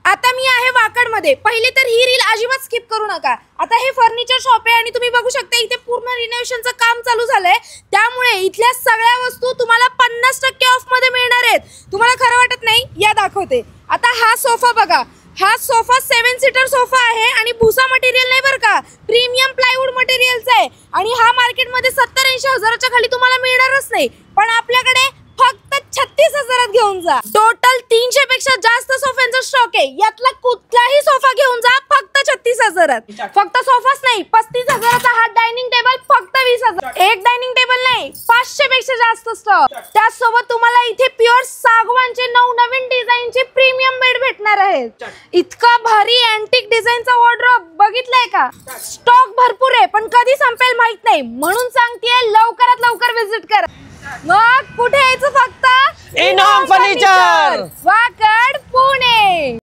आता मी आहे वाकडमध्ये. पहिले तर ही रील अजिबात स्किप करू नका. आता हे फर्निचर शॉप आहे आणि तुम्ही बघू शकता इथे पूर्ण रिनोव्हेशनचं काम चालू झालंय. त्यामुळे इथल्या सगळ्या वस्तू तुम्हाला 50% ऑफ मध्ये मिळणार आहेत. तुम्हाला खरं वाटत नाही? या दाखवते. आता हा सोफा बघा. हा सोफा 7 सीटर सोफा आहे आणि भुसा मटेरियल नाही बरं का, प्रीमियम प्लायवूड मटेरियलचा आहे. आणि हा मार्केटमध्ये 70-80 हजाराच्या खाली तुम्हाला मिळणारच नाही. पण आपल्याकडे फक्त 36 हजारात घेऊन जा. टोटल 300 पेक्षा जास्त सोफ्यांचा स्टॉक आहे. यातला कुठलाही सोफा घेऊन जा फक्त 36 हजारात. फक्त सोफाच नाही, 35 हजाराचा हा डायनिंग टेबल फक्त 20 हजार. एक डायनिंग टेबल नाही, 500 पेक्षा जास्त स्टॉक. त्याचसोबत तुम्हाला इथे प्युअर सागवानचे नवनवीन डिझाईनचे प्रीमियम बेड भेटणार आहेत. इतका भारी अँटिक डिझाईनचा वॉर्डरोब बघितलाय का? स्टॉक भरपूर आहे पण कधी संपेल माहित नाही. म्हणून सांगतेय लवकरात लवकर विजिट करा. मग कुठे यायचं? फक्त इनहोम फर्निचर, वाकड, पुणे.